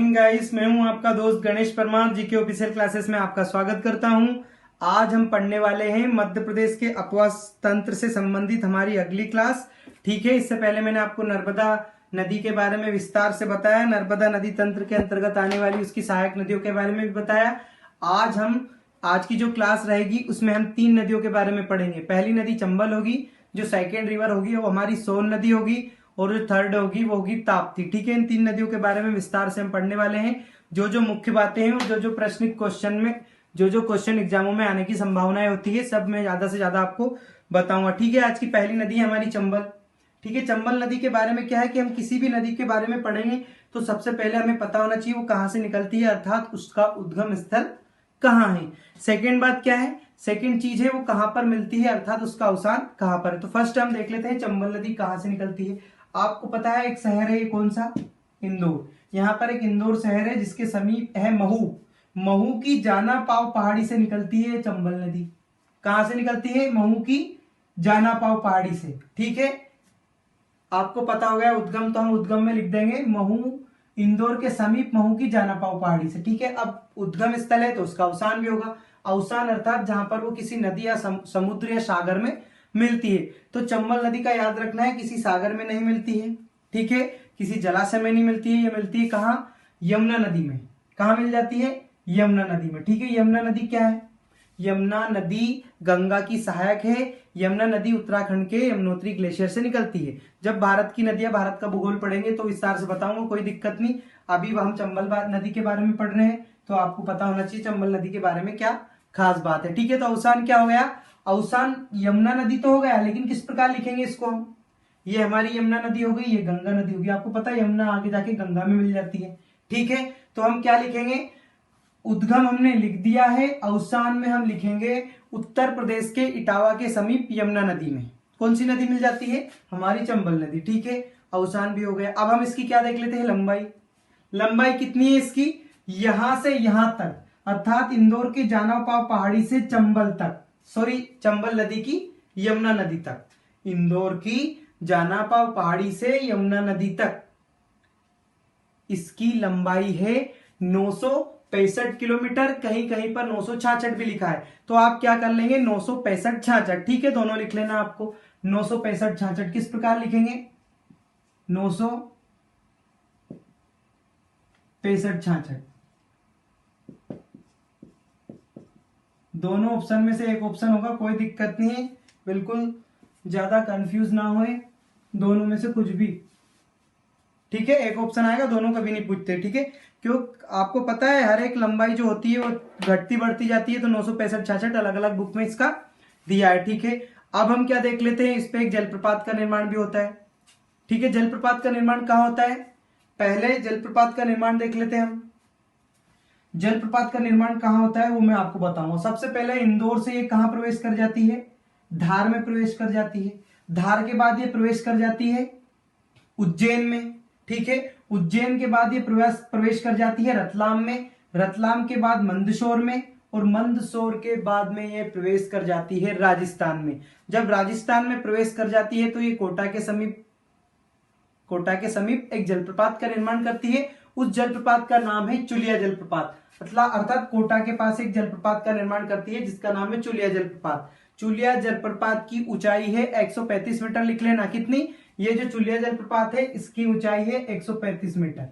Morning guys, मैं हूं आपका दोस्त Ganesh Parmar. GK official classes में आपका स्वागत करता हूं। आज हम पढ़ने वाले हैं मध्य प्रदेश के अपवास तंत्र से संबंधित हमारी अगली क्लास। ठीक है, इससे पहले मैंने आपको नर्मदा नदी के बारे में विस्तार से बताया, नर्मदा नदी तंत्र के अंतर्गत आने वाली उसकी सहायक नदियों के बारे में भी बताया। आज की जो क्लास रहेगी उसमें हम 3 नदियों के बारे में पढ़ेंगे। पहली नदी चंबल होगी, जो सेकेंड रिवर होगी वो हमारी सोन नदी होगी, और जो थर्ड होगी वो होगी ताप्ती। ठीक है, इन 3 नदियों के बारे में विस्तार से हम पढ़ने वाले हैं। जो जो मुख्य बातें हैं और जो प्रश्न क्वेश्चन में जो क्वेश्चन एग्जामों में आने की संभावनाएं होती है, सब मैं ज्यादा से ज्यादा आपको बताऊंगा। ठीक है, आज की पहली नदी है हमारी चंबल। ठीक है, चंबल नदी के बारे में क्या है कि हम किसी भी नदी के बारे में पढ़ेंगे तो सबसे पहले हमें पता होना चाहिए वो कहाँ से निकलती है, अर्थात उसका उद्गम स्थल कहाँ है। सेकेंड बात क्या है, सेकेंड चीज है वो कहाँ पर मिलती है, अर्थात उसका अवसान कहाँ पर है। तो फर्स्ट हम देख लेते हैं चंबल नदी कहाँ से निकलती है। आपको पता है एक शहर है, ये कौन सा, इंदौर। यहाँ पर एक इंदौर शहर है जिसके समीप है महू। महू की जाना पाव पहाड़ी से निकलती है चंबल नदी। कहां से निकलती है? महू की जाना पाव पहाड़ी से। ठीक है, आपको पता हो गया उद्गम, तो हम उद्गम में लिख देंगे महू, इंदौर के समीप महू की जाना पाव पहाड़ी से। ठीक है, अब उद्गम स्थल है तो उसका अवसान भी होगा। अवसान अर्थात जहां पर वो किसी नदी या समुद्र या सागर में मिलती है। तो चंबल नदी का याद रखना है, किसी सागर में नहीं मिलती है। ठीक है, किसी जलाशय में नहीं मिलती है, ये मिलती है कहाँ? यमुना नदी में। कहाँ मिल जाती है? यमुना नदी में। ठीक है, यमुना नदी क्या है? यमुना नदी गंगा की सहायक है। यमुना नदी उत्तराखंड के यमुनोत्री ग्लेशियर से निकलती है। जब भारत की नदियां, भारत का भूगोल पढ़ेंगे तो विस्तार से बताऊंगा, कोई दिक्कत नहीं। अभी हम चंबल नदी के बारे में पढ़ रहे हैं तो आपको पता होना चाहिए चंबल नदी के बारे में क्या खास बात है। ठीक है, तो अवसान क्या हो गया? अवसान यमुना नदी तो हो गया, लेकिन किस प्रकार लिखेंगे इसको हम? ये हमारी यमुना नदी हो गई, ये गंगा नदी होगी। आपको पता है यमुना आगे जाके गंगा में मिल जाती है। ठीक है, तो हम क्या लिखेंगे? उद्गम हमने लिख दिया है, अवसान में हम लिखेंगे उत्तर प्रदेश के इटावा के समीप यमुना नदी में। कौन सी नदी मिल जाती है? हमारी चंबल नदी। ठीक है, अवसान भी हो गया। अब हम इसकी क्या देख लेते हैं? लंबाई। लंबाई कितनी है इसकी? यहां से यहां तक, अर्थात इंदौर के जाना पाव पहाड़ी से चंबल तक, सॉरी चंबल नदी की यमुना नदी तक, इंदौर की जाना पाव पहाड़ी से यमुना नदी तक इसकी लंबाई है 965 किलोमीटर। कहीं कहीं पर 966 भी लिखा है, तो आप क्या कर लेंगे? 965 66। ठीक है, दोनों लिख लेना आपको। 965 66 किस प्रकार लिखेंगे? 965 66। दोनों ऑप्शन में से एक ऑप्शन होगा, कोई दिक्कत नहीं है, बिल्कुल ज्यादा कंफ्यूज ना होए, दोनों में से कुछ भी। ठीक है, एक ऑप्शन आएगा, दोनों कभी नहीं पूछते। ठीक है, क्यों? आपको पता है हर एक लंबाई जो होती है वो घटती बढ़ती जाती है, तो 965 66 अलग अलग बुक में इसका दिया है। ठीक है, अब हम क्या देख लेते हैं, इस पे एक जलप्रपात का निर्माण भी होता है। ठीक है, जलप्रपात का निर्माण कहाँ होता है? पहले जलप्रपात का निर्माण देख लेते हैं हम। जलप्रपात का निर्माण कहाँ होता है वो मैं आपको बताऊंगा। सबसे पहले इंदौर से ये कहाँ प्रवेश कर जाती है? धार में प्रवेश कर जाती है। धार के बाद ये प्रवेश कर जाती है उज्जैन में। ठीक है, उज्जैन के बाद ये प्रवेश कर जाती है रतलाम में। रतलाम के बाद मंदसौर में, और मंदसौर के बाद में ये प्रवेश कर जाती है राजस्थान में। जब राजस्थान में प्रवेश कर जाती है तो ये कोटा के समीप एक जलप्रपात का निर्माण करती है। उस जलप्रपात का नाम है चुलिया जलप्रपात। अर्थात कोटा के पास एक जलप्रपात का निर्माण करती है जिसका नाम है चुलिया जलप्रपात। चुलिया जलप्रपात की ऊंचाई है 135 मीटर। लिख लेना कितनी? ये जो चुलिया जलप्रपात है इसकी ऊंचाई है 135 मीटर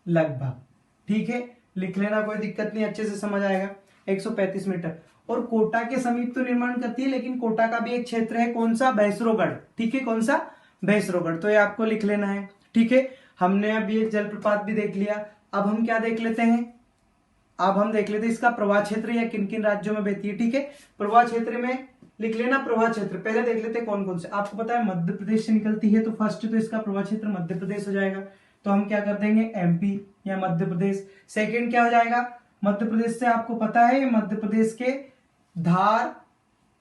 लगभग। ठीक है, लिख लेना, कोई दिक्कत नहीं, अच्छे से समझ आएगा। 135 मीटर। और कोटा के समीप तो निर्माण करती है, लेकिन कोटा का भी एक क्षेत्र है, कौन सा? भैंसरोगढ़। ठीक है, कौन सा? भैंसरोगढ़। तो ये आपको लिख लेना है। ठीक है, हमने अब ये जलप्रपात भी देख लिया। अब हम क्या देख लेते हैं? अब हम देख लेते हैं इसका प्रवाह क्षेत्र या किन किन राज्यों में बहती है। ठीक है, प्रवाह क्षेत्र में लिख लेना प्रवाह क्षेत्र। पहले देख लेते हैं कौन कौन से। आपको पता है मध्य प्रदेश से निकलती है, तो फर्स्ट तो इसका प्रवाह क्षेत्र मध्य प्रदेश हो जाएगा, तो हम क्या कर देंगे? एमपी या मध्य प्रदेश। सेकंड क्या हो जाएगा? मध्य प्रदेश से आपको पता है मध्य प्रदेश के धार,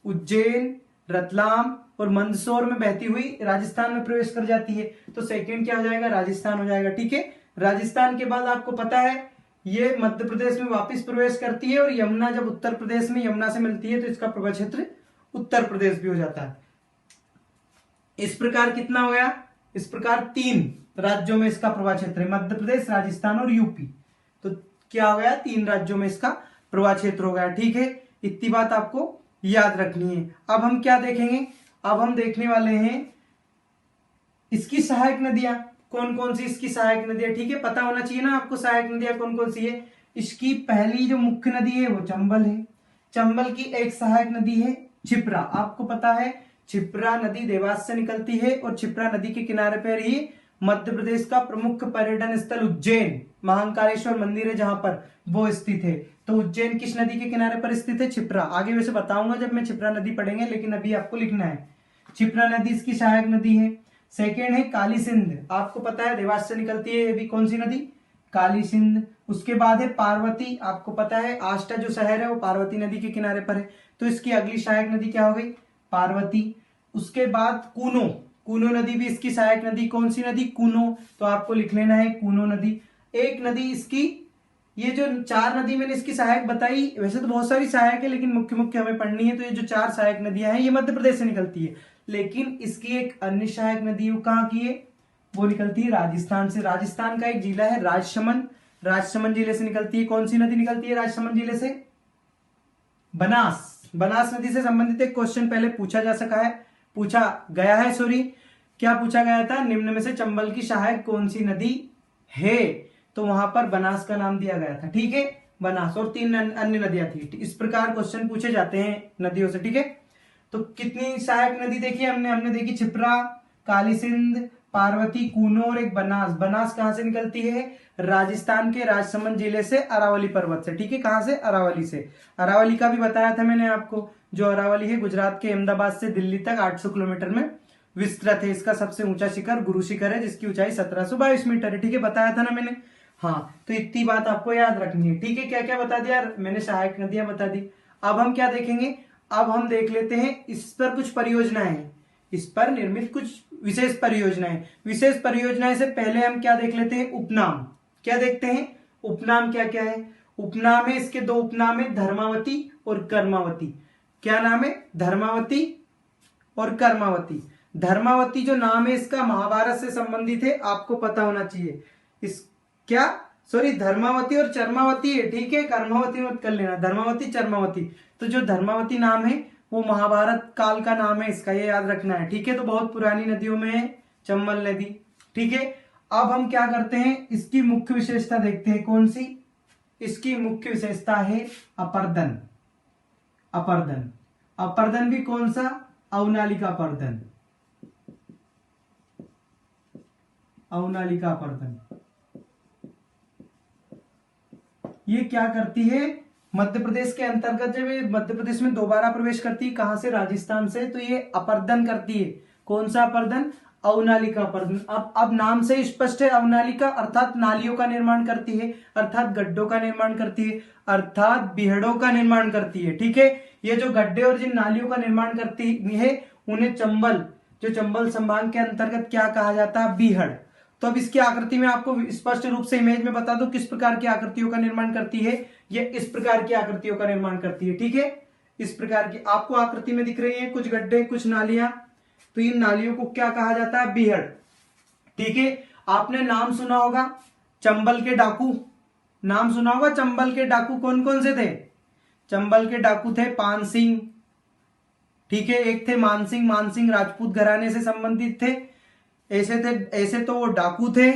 उज्जैन, रतलाम और मंदसौर में बहती हुई राजस्थान में प्रवेश कर जाती है, तो सेकंड क्या हो जाएगा? राजस्थान हो जाएगा। ठीक है, राजस्थान के बाद आपको पता है ये मध्य प्रदेश में वापस प्रवेश करती है, और यमुना जब उत्तर प्रदेश में यमुना से मिलती है तो इसका प्रभा क्षेत्र उत्तर प्रदेश भी हो जाता है। इस प्रकार कितना हो गया? इस प्रकार 3 राज्यों में इसका प्रभा क्षेत्र है, मध्य प्रदेश, राजस्थान और यूपी। तो क्या हो गया, 3 राज्यों में इसका प्रवाह क्षेत्र हो गया। ठीक है, इतनी बात आपको याद रखनी है। अब हम क्या देखेंगे, अब हम देखने वाले हैं इसकी सहायक नदियां कौन कौन सी, इसकी सहायक नदियां। ठीक है, पता होना चाहिए ना आपको सहायक नदियां कौन कौन सी है। इसकी पहली जो मुख्य नदी है वो चंबल है। चंबल की एक सहायक नदी है क्षिप्रा। आपको पता है क्षिप्रा नदी देवास से निकलती है और क्षिप्रा नदी के किनारे पर ही मध्य प्रदेश का प्रमुख पर्यटन स्थल उज्जैन महाकालेश्वर मंदिर है जहां पर वो स्थित है। तो उज्जैन किस नदी के किनारे पर स्थित है, क्षिप्रा। आगे वैसे बताऊंगा जब मैं क्षिप्रा नदी पढ़ेंगे, लेकिन अभी आपको लिखना है क्षिप्रा नदी इसकी सहायक नदी है। सेकेंड है काली सिंध, आपको पता है देवास से निकलती है, ये भी कौन सी नदी, काली सिंध। उसके बाद है पार्वती, आपको पता है आष्टा जो शहर है वो पार्वती नदी के किनारे पर है, तो इसकी अगली सहायक नदी क्या हो गई, पार्वती। उसके बाद कूनो, कूनो नदी भी इसकी सहायक नदी, कौन सी नदी, कूनो, तो आपको लिख लेना है कूनो नदी। एक नदी इसकी, ये जो 4 नदी मैंने इसकी सहायक बताई, वैसे तो बहुत सारी सहायक है लेकिन मुख्य मुख्य हमें पढ़नी है, तो ये जो 4 सहायक नदियां हैं ये मध्य प्रदेश से निकलती है। लेकिन इसकी एक अन्य सहायक नदी कहाँ की है, वो निकलती है राजस्थान से। राजस्थान का एक जिला है राजसमंद, राजसमंद जिले से निकलती है। कौन सी नदी निकलती है राजसमंद जिले से, बनास। बनास नदी से संबंधित एक क्वेश्चन पहले पूछा गया है, सॉरी, क्या पूछा गया था, निम्न में से चंबल की सहायक कौन सी नदी है, तो वहां पर बनास का नाम दिया गया था। ठीक है, बनास, और 3 अन्य नदियां थी। इस प्रकार क्वेश्चन पूछे जाते हैं नदियों से। ठीक है, तो कितनी सहायक नदी देखी हमने देखी क्षिप्रा, काली सिंध, पार्वती, कूनो और एक बनास। बनास कहां से निकलती है, राजस्थान के राजसमंद जिले से, अरावली पर्वत से। ठीक है, कहां से, अरावली से। अरावली का भी बताया था मैंने आपको, जो अरावली है गुजरात के अहमदाबाद से दिल्ली तक 800 किलोमीटर में विस्तृत है। इसका सबसे ऊंचा शिखर गुरु शिखर है जिसकी ऊंचाई 1722 मीटर है। ठीक है, बताया था ना मैंने। हाँ, तो इतनी बात आपको याद रखनी है। ठीक है, क्या क्या बता दिया मैंने, सहायक नदियां बता दी। अब हम क्या देखेंगे, अब हम देख लेते हैं इस पर कुछ परियोजनाएं, इस पर निर्मित कुछ विशेष परियोजनाएं। विशेष परियोजनाएं से पहले हम क्या देख लेते हैं, उपनाम। क्या देखते हैं, उपनाम क्या क्या है। उपनाम है, इसके 2 उपनाम है, धर्मावती और कर्मावती। क्या नाम है, धर्मावती और कर्मावती। धर्मावती जो नाम है इसका महाभारत से संबंधित है, आपको पता होना चाहिए। इस क्या, सॉरी, धर्मावती और चर्मावती है। ठीक है, कर्मावती मत कर लेना, धर्मावती चर्मावती। तो जो धर्मावती नाम है वो महाभारत काल का नाम है इसका, ये याद रखना है। ठीक है, तो बहुत पुरानी नदियों में है चंबल नदी। ठीक है, अब हम क्या करते हैं, इसकी मुख्य विशेषता देखते हैं। कौन सी, इसकी मुख्य विशेषता है अपर्दन। अपर्दन, अपर्दन भी कौन सा, अवनालिका अपर्दन। अवनालिका अपर्दन ये क्या करती है, मध्य प्रदेश के अंतर्गत जब ये मध्य प्रदेश में दोबारा प्रवेश करती है, कहां से, राजस्थान से, तो ये अपर्दन करती है। कौन सा अपर्दन, अवनालिका अपर्दन। अब नाम से स्पष्ट है, अवनालिका अर्थात नालियों का निर्माण करती है, अर्थात गड्ढों का निर्माण करती है, अर्थात बीहड़ों का निर्माण करती है। ठीक है, ये जो गड्ढे और जिन नालियों का निर्माण करती है उन्हें चंबल, जो चंबल संभाग के अंतर्गत क्या कहा जाता है, बीहड़। तो अब इसकी आकृति में आपको स्पष्ट रूप से इमेज में बता दो किस प्रकार की आकृतियों का निर्माण करती है। ये इस प्रकार की आकृतियों का निर्माण करती है। ठीक है, इस प्रकार की आपको आकृति में दिख रही है, कुछ गड्ढे कुछ नालियां, तो इन नालियों को क्या कहा जाता है, बीहड़। ठीक है, आपने नाम सुना होगा चंबल के डाकू, नाम सुना होगा चंबल के डाकू कौन कौन से थे, चंबल के डाकू थे पान सिंह। ठीक है, एक थे मानसिंह, मानसिंह राजपूत घराने से संबंधित थे। ऐसे तो वो डाकू थे,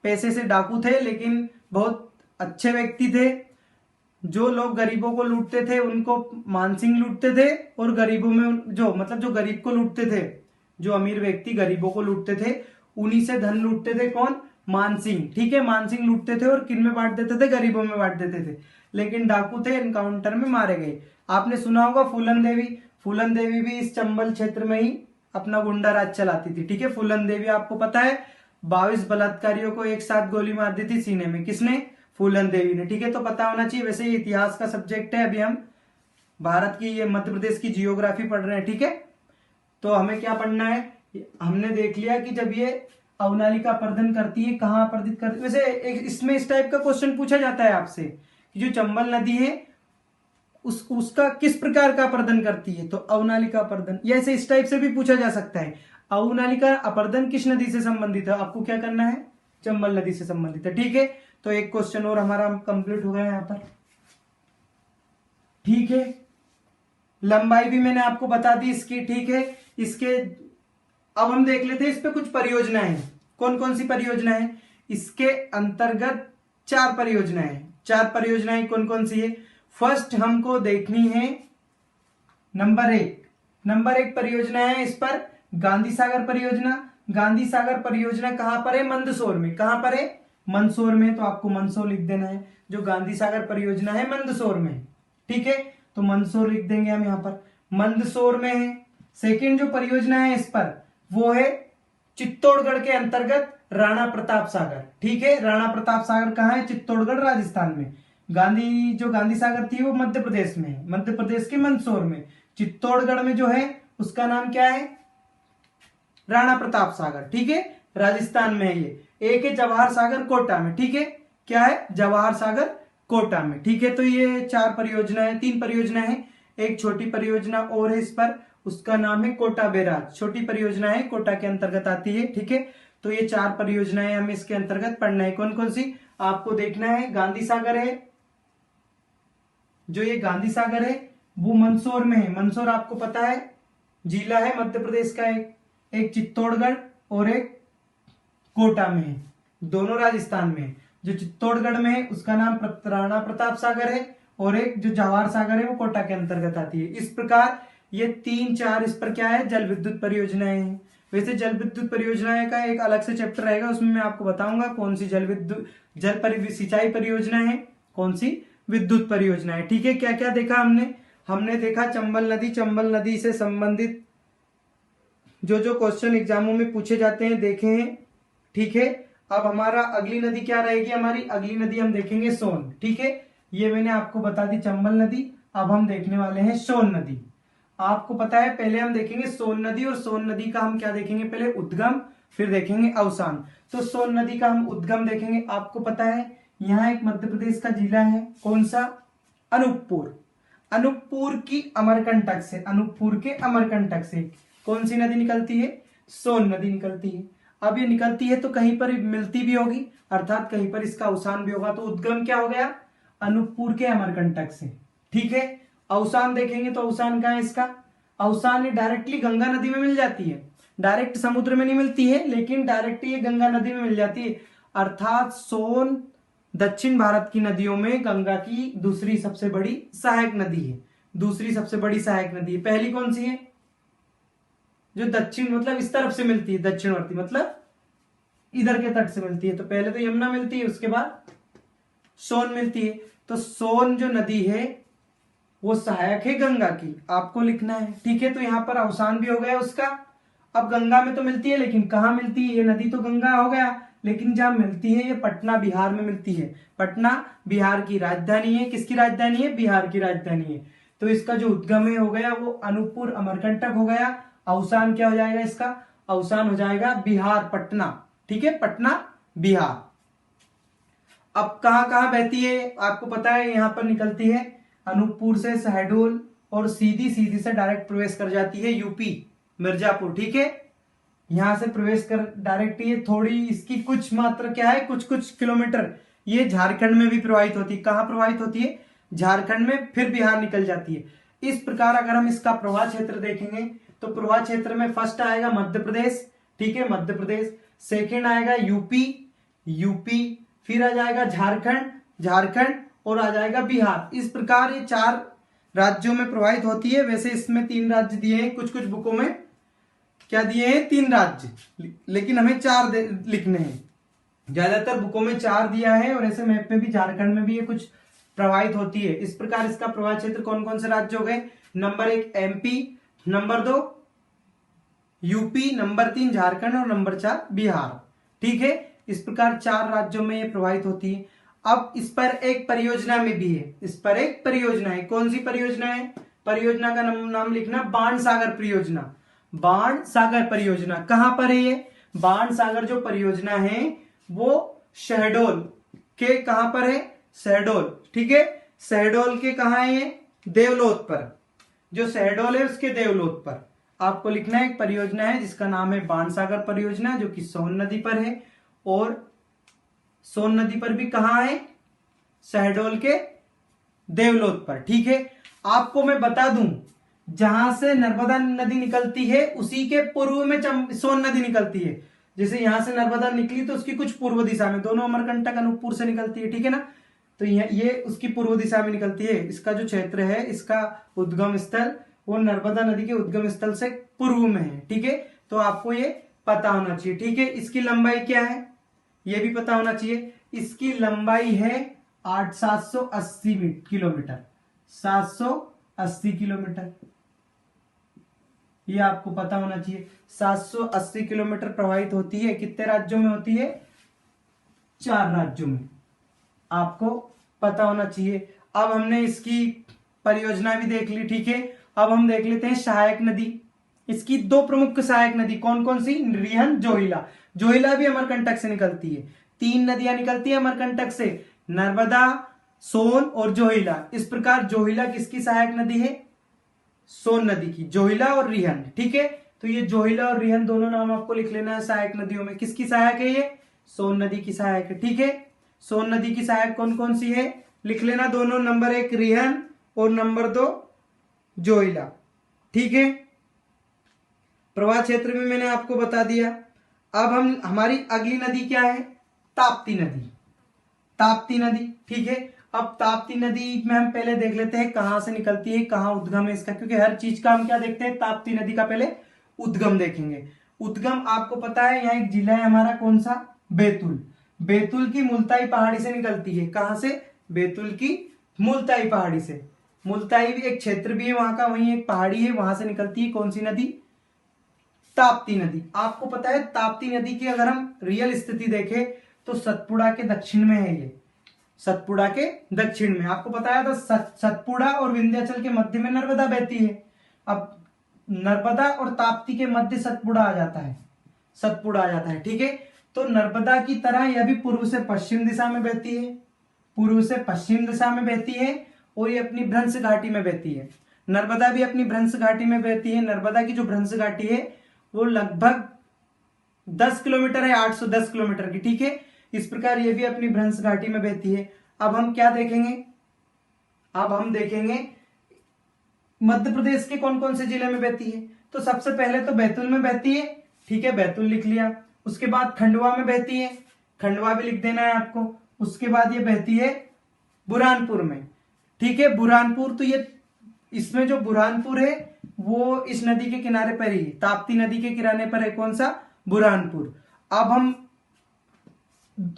पैसे से डाकू थे, लेकिन बहुत अच्छे व्यक्ति थे। जो लोग गरीबों को लूटते थे उनको मानसिंह लूटते थे, और गरीबों में जो गरीब को लूटते थे, जो अमीर व्यक्ति गरीबों को लूटते थे उन्हीं से धन लूटते थे कौन, मानसिंह। ठीक है, मानसिंह लूटते थे और किन में बांट देते थे, गरीबों में बांट देते थे, लेकिन डाकू थे, एनकाउंटर में मारे गए। आपने सुना होगा फूलन देवी, फूलन देवी भी इस चंबल क्षेत्र में ही अपना गुंडा राज चलाती थी। ठीक है, फूलन देवी आपको पता है 22 बलात्कारियों को एक साथ गोली मार दी थी सीने में, किसने, फूलन देवी ने। ठीक है, तो पता होना चाहिए। वैसे ये इतिहास का सब्जेक्ट है, अभी हम भारत की, ये मध्य प्रदेश की जियोग्राफी पढ़ रहे हैं। ठीक है, तो हमें क्या पढ़ना है, हमने देख लिया कि जब ये अवनालिका अपर्दन करती है, कहां अपर्दित करती है। वैसे इसमें इस टाइप का क्वेश्चन पूछा जाता है आपसे कि जो चंबल नदी है उसका किस प्रकार का अपर्दन करती है, तो अवनालिका अपर्दन। या ऐसे इस टाइप से भी पूछा जा सकता है, अवनालिका अपर्दन किस नदी से संबंधित है, आपको क्या करना है, चंबल नदी से संबंधित है। ठीक है, तो एक क्वेश्चन और हमारा कंप्लीट हो गया यहाँ पर। ठीक है, लंबाई भी मैंने आपको बता दी इसकी। ठीक है, इसके अब हम देख लेते हैं इस पे कुछ परियोजनाएं हैं। कौन कौन सी परियोजना है? इसके अंतर्गत 4 परियोजनाएं हैं। 4 परियोजनाएं कौन कौन सी है? फर्स्ट हमको देखनी है नंबर 1 परियोजना है इस पर गांधी सागर परियोजना। गांधी सागर परियोजना कहां पर है? मंदसौर में। कहां पर है? मंदसौर में। तो आपको मंदसौर लिख देना है। जो गांधी सागर परियोजना है मंदसौर में। ठीक है, तो मंदसौर लिख देंगे हम यहां पर, मंदसौर में है। सेकेंड जो परियोजना है इस पर वो है चित्तौड़गढ़ के अंतर्गत राणा प्रताप सागर। ठीक है, राणा प्रताप सागर कहां है? चित्तौड़गढ़ राजस्थान में। गांधी सागर थी वो मध्य प्रदेश में है, मध्य प्रदेश के मंदसौर में। चित्तौड़गढ़ में जो है उसका नाम क्या है? राणा प्रताप सागर। ठीक है, राजस्थान में है ये। एक है जवाहर सागर कोटा में। ठीक है, क्या है? जवाहर सागर कोटा में। ठीक है, तो ये 4 परियोजनाएं, 3 परियोजनाएं हैं। एक छोटी परियोजना और है इस पर, उसका नाम है कोटा बैराज। छोटी परियोजना है, कोटा के अंतर्गत आती है। ठीक है, तो ये 4 परियोजनाएं हमें इसके अंतर्गत पढ़ना है। कौन कौन सी आपको देखना है? गांधी सागर है, जो ये गांधी सागर है वो मंदसौर में है। मंदसौर आपको पता है जिला है मध्य प्रदेश का। एक चित्तौड़गढ़ और एक कोटा में है, दोनों राजस्थान में है। जो चित्तौड़गढ़ में है उसका नाम राणा प्रताप सागर है, और एक जो जवाहर सागर है वो कोटा के अंतर्गत आती है। इस प्रकार ये 3-4 इस पर क्या है? जल विद्युत परियोजनाएं हैं। वैसे जल विद्युत परियोजनाएं का एक अलग से चैप्टर रहेगा, उसमें मैं आपको बताऊंगा कौन सी सिंचाई परियोजना है, कौन सी विद्युत परियोजना है। ठीक है, क्या क्या देखा हमने देखा चंबल नदी। चंबल नदी से संबंधित जो जो क्वेश्चन एग्जामों में पूछे जाते हैं देखे हैं। ठीक है, अब हमारा अगली नदी क्या रहेगी? हमारी अगली नदी हम देखेंगे सोन। ठीक है, ये मैंने आपको बता दी चंबल नदी। अब हम देखने वाले हैं सोन नदी। आपको पता है पहले हम देखेंगे सोन नदी, और सोन नदी का हम क्या देखेंगे? पहले उद्गम, फिर देखेंगे अवसान। तो सोन नदी का हम उद्गम देखेंगे। आपको पता है यहाँ एक मध्य प्रदेश का जिला है, कौन सा? अनूपपुर। अनूपपुर की अमरकंटक से, अनूपपुर के अमरकंटक से कौन सी नदी निकलती है? सोन नदी निकलती है। अब ये निकलती है तो कहीं पर मिलती भी होगी, अर्थात कहीं पर इसका अवसान भी होगा। तो उद्गम क्या हो गया? अनूपपुर के अमरकंटक से। ठीक है, अवसान देखेंगे तो अवसान कहाँ है इसका? अवसान ये डायरेक्टली गंगा नदी में मिल जाती है, डायरेक्ट समुद्र में नहीं मिलती है, लेकिन डायरेक्ट ये गंगा नदी में मिल जाती है। अर्थात सोन दक्षिण भारत की नदियों में गंगा की दूसरी सबसे बड़ी सहायक नदी है। दूसरी सबसे बड़ी सहायक नदी है। पहली कौन सी है? जो दक्षिण मतलब इस तरफ से मिलती है, दक्षिणवर्ती मतलब इधर के तट से मिलती है। तो पहले तो यमुना मिलती है, उसके बाद सोन मिलती है। तो सोन जो नदी है वो सहायक है गंगा की, आपको लिखना है। ठीक है, तो यहां पर अवसान भी हो गया उसका। अब गंगा में तो मिलती है, लेकिन कहां मिलती है? ये नदी तो गंगा हो गया, लेकिन जहां मिलती है ये पटना बिहार में मिलती है। पटना बिहार की राजधानी है। किसकी राजधानी है? बिहार की राजधानी है। तो इसका जो उद्गम है हो गया वो अनूपपुर अमरकंटक हो गया। अवसान क्या हो जाएगा इसका? अवसान हो जाएगा बिहार, पटना। ठीक है, पटना बिहार। अब कहां कहां बहती है आपको पता है? यहां पर निकलती है अनूपपुर से शहडोल, और सीधी सीधी से डायरेक्ट प्रवेश कर जाती है यूपी मिर्जापुर। ठीक है, यहां से प्रवेश कर डायरेक्ट, ये थोड़ी इसकी कुछ मात्र क्या है, कुछ कुछ किलोमीटर ये झारखंड में भी प्रवाहित होती है। कहां प्रवाहित होती है? झारखंड में, फिर बिहार निकल जाती है। इस प्रकार अगर हम इसका प्रवाह क्षेत्र देखेंगे तो प्रवाह क्षेत्र में फर्स्ट आएगा मध्य प्रदेश। ठीक है, मध्य प्रदेश। सेकेंड आएगा यूपी, फिर आ जाएगा झारखंड, और आ जाएगा बिहार। इस प्रकार ये 4 राज्यों में प्रवाहित होती है। वैसे इसमें 3 राज्य दिए हैं, कुछ कुछ बुकों में क्या दिए हैं? 3 राज्य, लेकिन हमें 4 लिखने हैं। ज्यादातर बुकों में 4 दिया है, और ऐसे मैप में भी झारखंड में भी ये कुछ प्रवाहित होती है। इस प्रकार इसका प्रवाह क्षेत्र कौन कौन से राज्य हो गए? Number 1 MP, number 2 UP, number 3 Jharkhand, और नंबर 4 बिहार। ठीक है, इस प्रकार 4 राज्यों में ये प्रवाहित होती है। अब इस पर एक परियोजना में भी है, इस पर एक परियोजना है। कौन सी परियोजना है? परियोजना का नाम लिखना बाण सागर परियोजना। बाण सागर परियोजना कहां पर है? ये बाण सागर जो परियोजना है वो शहडोल के कहां पर है? शहडोल। ठीक है, शहडोल के कहां है ये? देवलोत पर। जो शहडोल है उसके देवलोत पर आपको लिखना है। एक परियोजना है जिसका नाम है बाण सागर परियोजना, जो कि सोन नदी पर है। और सोन नदी पर भी कहाँ है, शहडोल के देवलोत पर। ठीक है, आपको मैं बता दूं, जहां से नर्मदा नदी निकलती है उसी के पूर्व में सोन नदी निकलती है। जैसे यहां से नर्मदा निकली तो उसकी कुछ पूर्व दिशा में, दोनों अमरकंटक अनूपपुर से निकलती है, ठीक है ना। तो ये उसकी पूर्व दिशा में निकलती है। इसका जो क्षेत्र है, इसका उद्गम स्थल वो नर्मदा नदी के उद्गम स्थल से पूर्व में है। ठीक है, तो आपको ये पता होना चाहिए। ठीक है, इसकी लंबाई क्या है ये भी पता होना चाहिए। इसकी लंबाई है 780 किलोमीटर, 780 किलोमीटर, ये आपको पता होना चाहिए। 780 किलोमीटर प्रवाहित होती है, कितने राज्यों में होती है, 4 राज्यों में, आपको पता होना चाहिए। अब हमने इसकी परियोजना भी देख ली। ठीक है, अब हम देख लेते हैं सहायक नदी। इसकी 2 प्रमुख सहायक नदी कौन कौन सी, रिहन, जोहिला। जोहिला भी अमरकंटक से निकलती है। 3 नदियां निकलती है अमरकंटक से, नर्मदा, सोन और जोहिला। इस प्रकार जोहिला किसकी सहायक नदी है, सोन नदी की, जोहिला और रिहन। ठीक है, तो ये जोहिला और रिहन दोनों नाम आपको लिख लेना है सहायक नदियों में। किसकी सहायक है ये, सोन नदी की सहायक है। ठीक है, सोन नदी की सहायक कौन कौन सी है, लिख लेना दोनों, नंबर 1 रिहन और नंबर 2 जोहिला। ठीक है, प्रवाह क्षेत्र में मैंने आपको बता दिया। अब हमारी अगली नदी क्या है, ताप्ती नदी। ताप्ती नदी, ठीक है। अब ताप्ती नदी में हम पहले देख लेते हैं कहां से निकलती है, कहां उद्गम है इसका, क्योंकि हर चीज का हम क्या देखते हैं, ताप्ती नदी का पहले उद्गम देखेंगे। उद्गम आपको पता है, यहाँ एक जिला है हमारा, कौन सा, बैतूल। बैतूल की मुल्ताई पहाड़ी से निकलती है। कहां से, बैतूल की मुल्ताई पहाड़ी से। मुल्ताई भी एक क्षेत्र भी है वहां का, वहीं एक पहाड़ी है, वहां से निकलती है कौन सी नदी, ताप्ती नदी। आपको पता है ताप्ती नदी की अगर हम रियल स्थिति देखें तो सतपुड़ा के दक्षिण में है ये, सतपुड़ा के दक्षिण में। आपको बताया था सतपुड़ा और विंध्याचल के मध्य में नर्मदा बहती है। अब नर्मदा और ताप्ती के मध्य सतपुड़ा आ जाता है, सतपुड़ा आ जाता है। ठीक है, तो नर्मदा की तरह यह भी पूर्व से पश्चिम दिशा में बहती है, पूर्व से पश्चिम दिशा में बहती है, और ये अपनी भ्रंश घाटी में बहती है। नर्मदा भी अपनी भ्रंश घाटी में बहती है। नर्मदा की जो भ्रंश घाटी है वो लगभग 10 किलोमीटर है, 810 किलोमीटर की। ठीक है, इस प्रकार ये भी अपनी भ्रंश घाटी में बहती है। अब हम क्या देखेंगे, अब हम देखेंगे मध्य प्रदेश के कौन कौन से जिले में बहती है। तो सबसे पहले तो बैतूल में बहती है। ठीक है, बैतूल लिख लिया। उसके बाद खंडवा में बहती है, खंडवा भी लिख देना है आपको। उसके बाद ये बहती है बुरहानपुर में। ठीक है, बुरहानपुर, तो ये इसमें जो बुरहानपुर है वो इस नदी के किनारे पर ही, ताप्ती नदी के किनारे पर है, कौन सा, बुरहानपुर। अब हम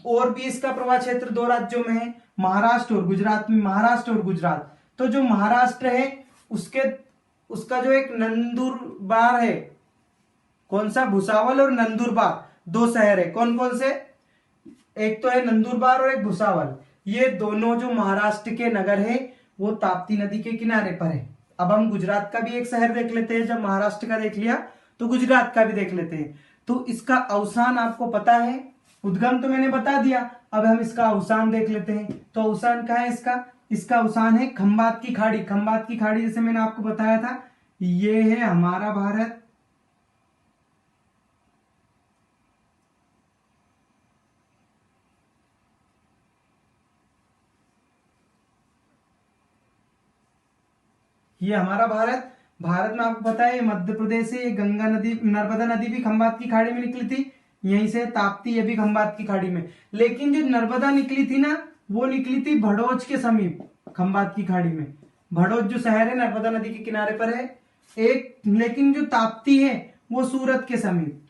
और भी इसका प्रवाह क्षेत्र 2 राज्यों में है, महाराष्ट्र और गुजरात में। महाराष्ट्र और गुजरात, तो जो महाराष्ट्र है उसका जो एक नंदुरबार है, कौन सा, भुसावल और नंदुरबार, 2 शहर है। कौन कौन से, एक तो है नंदुरबार और एक भुसावल। ये दोनों जो महाराष्ट्र के नगर है वो ताप्ती नदी के किनारे पर है। अब हम गुजरात का भी एक शहर देख लेते हैं। जब महाराष्ट्र का देख लिया तो गुजरात का भी देख लेते हैं। तो इसका अवसान आपको पता है, उद्गम तो मैंने बता दिया, अब हम इसका अवसान देख लेते हैं। तो अवसान क्या है इसका, इसका अवसान है खंबात की खाड़ी। खंबात की खाड़ी जैसे मैंने आपको बताया था, ये है हमारा भारत, ये हमारा भारत। भारत में आपको पता है मध्य प्रदेश से ये गंगा नदी, नर्मदा नदी भी खंबात की खाड़ी में निकली थी, यहीं से ताप्ती ये भी खंबात की खाड़ी में। लेकिन जो नर्मदा निकली थी ना, वो निकली थी भड़ोच के समीप, खंबात की खाड़ी में। भड़ोच जो शहर है नर्मदा नदी के किनारे पर है एक, लेकिन जो ताप्ती है वो सूरत के समीप,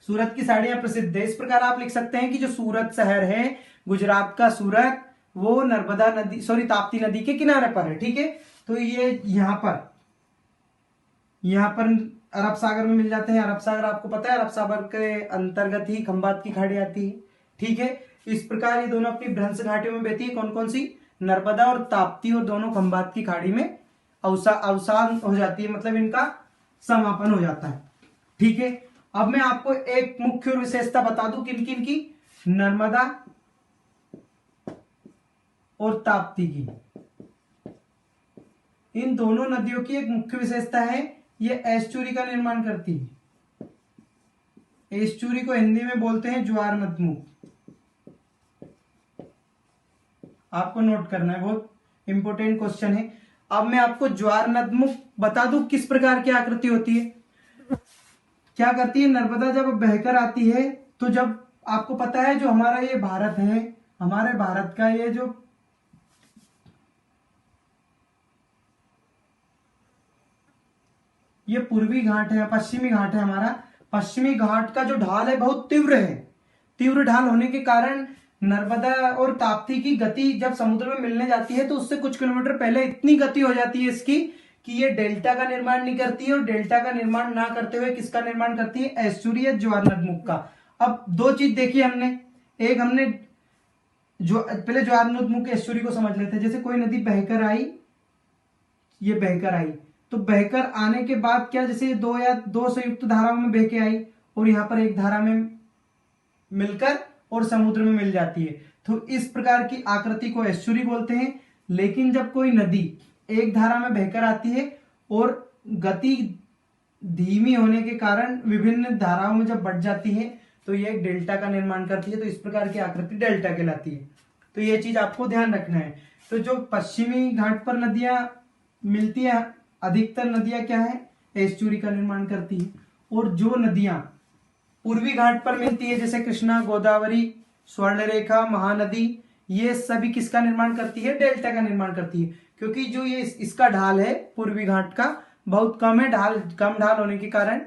सूरत की साड़ियां प्रसिद्ध है। इस प्रकार आप लिख सकते हैं कि जो सूरत शहर है, गुजरात का सूरत, वो नर्मदा नदी, सॉरी, ताप्ती नदी के किनारे पर है। ठीक है, तो ये यहां पर अरब सागर में मिल जाते हैं। अरब सागर आपको पता है, अरब सागर के अंतर्गत ही खंबात की खाड़ी आती है। ठीक है, इस प्रकार ये दोनों अपनी भ्रंश घाटियों में बहती है, कौन कौन सी, नर्मदा और ताप्ती, और दोनों खंबात की खाड़ी में अवसान हो जाती है, मतलब इनका समापन हो जाता है। ठीक है, अब मैं आपको एक मुख्य विशेषता बता दूं, किन किन की, नर्मदा और ताप्ती की। इन दोनों नदियों की एक मुख्य विशेषता है, ये एस्चुरी का निर्माण करती है। एस्चुरी को हिंदी में बोलते हैं ज्वार मधुमुख। आपको नोट करना है, बहुत इंपॉर्टेंट क्वेश्चन है। अब मैं आपको ज्वार नदमुख बता दूं किस प्रकार की आकृति होती है। क्या करती है नर्मदा जब बहकर आती है, तो जब आपको पता है जो हमारा ये भारत है, हमारे भारत का ये जो ये पूर्वी घाट है, पश्चिमी घाट है हमारा, पश्चिमी घाट का जो ढाल है बहुत तीव्र है। तीव्र ढाल होने के कारण नर्मदा और ताप्ती की गति जब समुद्र में मिलने जाती है तो उससे कुछ किलोमीटर पहले इतनी गति हो जाती है इसकी कि ये डेल्टा का निर्माण नहीं करती है, और डेल्टा का निर्माण ना करते हुए किसका निर्माण करती है, एस्चुरी या ज्वार नदमुख का। अब दो चीज देखी हमने, एक हमने जो पहले ज्वार नदमुख एस्चुरी को समझ लेते हैं। जैसे कोई नदी बहकर आई, ये बहकर आई, तो बहकर आने के बाद क्या, जैसे ये दो संयुक्त धाराओं में बह के आई और यहाँ पर एक धारा में मिलकर और समुद्र में मिल जाती है, तो इस प्रकार की आकृति को एस्चुरी बोलते हैं। लेकिन जब कोई नदी एक धारा में बहकर आती है और गति धीमी होने के कारण विभिन्न धाराओं में जब बढ़ जाती है तो ये एक डेल्टा का निर्माण करती है, तो इस प्रकार की आकृति डेल्टा कहलाती है। तो ये चीज आपको ध्यान रखना है। तो जो पश्चिमी घाट पर नदियां मिलती है, अधिकतर नदियां क्या है, एस्चुरी का निर्माण करती है। और जो नदियां पूर्वी घाट पर मिलती है, जैसे कृष्णा, गोदावरी, स्वर्णरेखा, महानदी, ये सभी किसका निर्माण करती है, डेल्टा का निर्माण करती है। क्योंकि जो ये इसका ढाल है पूर्वी घाट का बहुत कम है, कम ढाल होने के कारण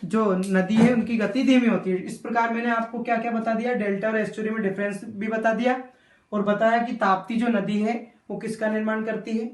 जो नदी है उनकी गति धीमी होती है। इस प्रकार मैंने आपको क्या क्या बता दिया, डेल्टा और एस्चुरी में डिफरेंस भी बता दिया, और बताया कि ताप्ती जो नदी है वो किसका निर्माण करती है,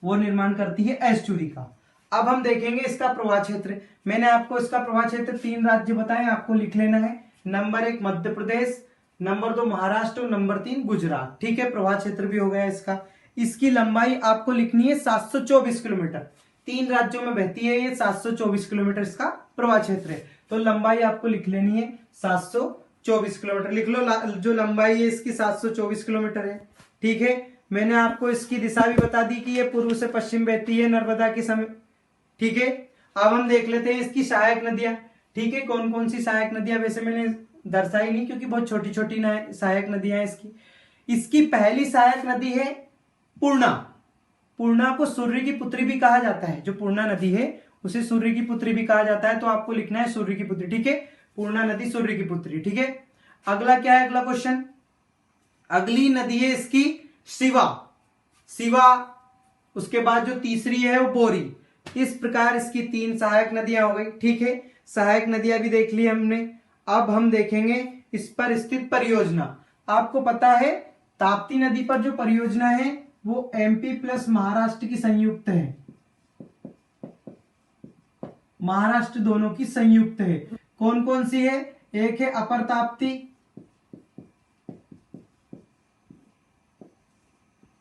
वो निर्माण करती है एस्चुरी का। अब हम देखेंगे इसका प्रवाह क्षेत्र। मैंने आपको इसका प्रवाह क्षेत्र 3 राज्य बताए, आपको लिख लेना है। नंबर 1 मध्य प्रदेश, नंबर 2 महाराष्ट्र और नंबर 3 गुजरात। ठीक है, प्रवाह क्षेत्र भी हो गया इसका। इसकी लंबाई आपको लिखनी है 724 किलोमीटर। 3 राज्यों में बहती है ये, 724 किलोमीटर इसका प्रवाह क्षेत्र है। तो लंबाई आपको लिख लेनी है 724 किलोमीटर। लिख लो, जो लंबाई है इसकी 724 किलोमीटर है। ठीक है, मैंने आपको इसकी दिशा भी बता दी कि ये पूर्व से पश्चिम बहती है नर्मदा के समय। ठीक है, अब हम देख लेते हैं इसकी सहायक नदियां। ठीक है, कौन कौन सी सहायक नदियां, वैसे मैंने दर्शाई नहीं क्योंकि बहुत छोटी छोटी सहायक नदियां हैं इसकी पहली सहायक नदी है पूर्णा। पूर्णा को सूर्य की पुत्री भी कहा जाता है। जो पूर्णा नदी है उसे सूर्य की पुत्री भी कहा जाता है, तो आपको लिखना है सूर्य की पुत्री। ठीक है, पूर्णा नदी सूर्य की पुत्री। ठीक है, अगला क्या है, अगला क्वेश्चन, अगली नदी है इसकी शिवा। शिवा, उसके बाद जो तीसरी है वो बोरी। इस प्रकार इसकी 3 सहायक नदियां हो गई। ठीक है, सहायक नदियां भी देख ली हमने। अब हम देखेंगे इस पर स्थित परियोजना। आपको पता है ताप्ती नदी पर जो परियोजना है वो एमपी प्लस महाराष्ट्र की संयुक्त है, महाराष्ट्र दोनों की संयुक्त है। कौन कौन सी है, एक है अपर ताप्ती,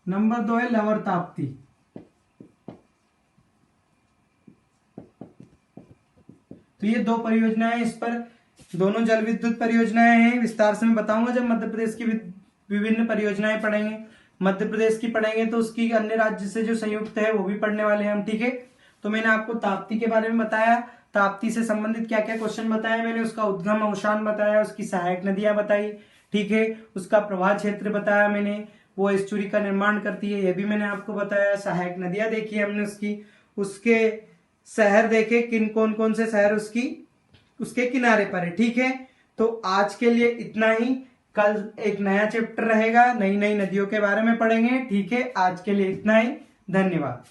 नंबर 2 है लवर ताप्ती। तो ये 2 परियोजनाएं, इस पर दोनों जल विद्युत परियोजनाएं हैं। विस्तार से मैं बताऊंगा जब मध्य प्रदेश की विभिन्न परियोजनाएं पढ़ेंगे। मध्य प्रदेश की पढ़ेंगे तो उसकी अन्य राज्य से जो संयुक्त है वो भी पढ़ने वाले हैं हम। ठीक है, तो मैंने आपको ताप्ती के बारे में बताया, ताप्ती से संबंधित क्या क्या क्वेश्चन बताया मैंने, उसका उद्गम अवशान बताया, उसकी सहायक नदियां बताई। ठीक है, उसका प्रवाह क्षेत्र बताया मैंने, वो एस्चुरी का निर्माण करती है, ये भी मैंने आपको बताया। सहायक नदियां देखी हमने उसकी, उसके शहर देखे, किन कौन कौन से शहर उसके किनारे पर है। ठीक है, तो आज के लिए इतना ही। कल एक नया चैप्टर रहेगा, नई नई नदियों के बारे में पढ़ेंगे। ठीक है, आज के लिए इतना ही, धन्यवाद।